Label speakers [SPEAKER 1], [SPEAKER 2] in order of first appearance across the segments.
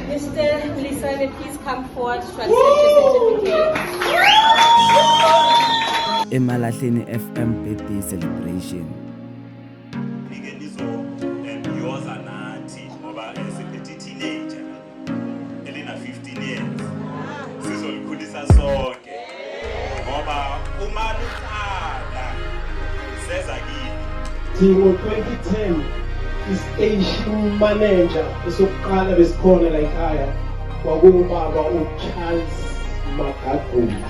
[SPEAKER 1] Mr. Mlisane, please come forward to accept your certificate.
[SPEAKER 2] Emalahleni FM birthday celebration.
[SPEAKER 3] Yoza nathi ngoba esiphethe teenager elina 15 years sizolikhulisa sonke ngoba uma luqala seza kini
[SPEAKER 4] Ngo 2010 i-station manager esokuqala besikhona la ekhaya kwakubaba uCharles Magagula.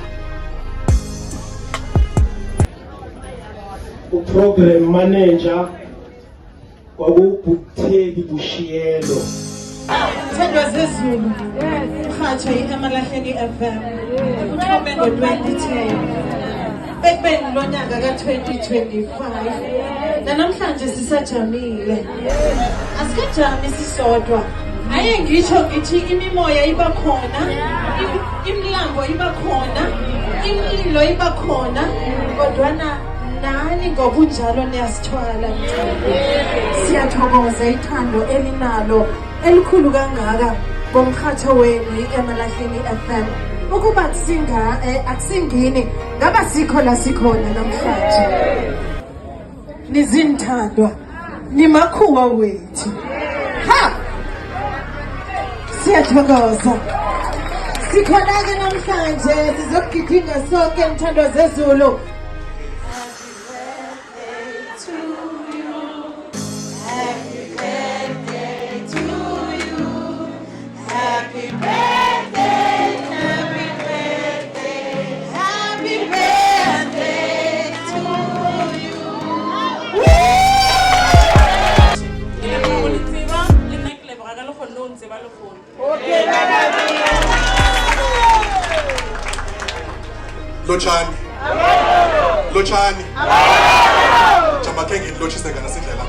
[SPEAKER 4] Program manager kwakuButheli Bushiyelo.
[SPEAKER 5] Thandwa zezulu mhatsha iEmalahleni FM uthome ngo-2010 bekubeni lo nyaka ka-2025 namhlanje sisajamile asikajami sisodwa aye ngisho ngithi imimoya iba khona imlambo iba khona imlilo iba khona kodwana nani ngobunjalo niyasithwala siyathokoza ithando elinalo elikhulu kangaka ngomkhatho wenu iEmalahleni FM ukuba akusingini ngaba sikho la sikhona namhlanje nizinthandwa nimakhuwa wethu ha siyathokoza sikhona-ke namhlanje sizokugidinga sonke mthando zezulu.
[SPEAKER 6] Lochani Jamake ngidlotshise ngasindlela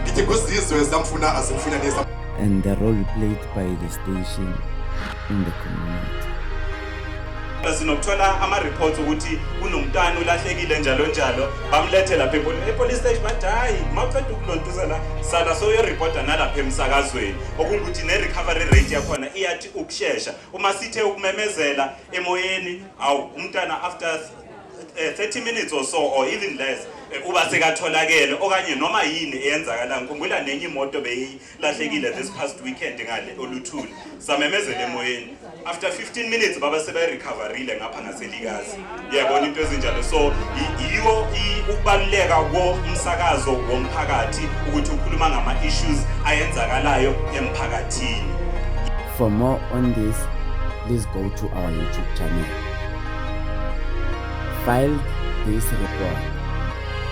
[SPEAKER 6] ngithi kuzizwe zamfuna azimfuna nesa
[SPEAKER 2] And the role played by the station in the community.
[SPEAKER 3] Sinokuthola ama-reports ukuthi kunomntwana ulahlekile njalo njalo bamlethe lapha epolice station bathi hayi mawuqeda ukulontuza la sala soyoripota nalapha emsakazweni okungukuthi ne-recovery rate yakhona iyathi ukushesha uma sithe ukumemezela emoyeni awu umntwana after 30 minutes or so or even less uba sekatholakele okanye noma yini eyenzakala ngikhumbula nenye imoto beyilahlekile this past weekend ngale oluthuli samemezela emoyeni after 15 minutes baba seberecoverile ngapha ngaselikazi yabona into ezinjalo so yiwo ukubaluleka komsakazo womphakathi ukuthi ukhuluma ngama issues ayenzakalayo emphakathini.
[SPEAKER 2] For more on this, please go to our YouTube channel. File this report.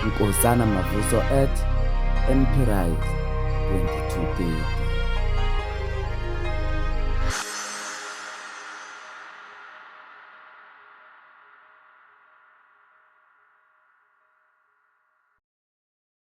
[SPEAKER 2] Nkosana Mavuso at MPRISE 2230.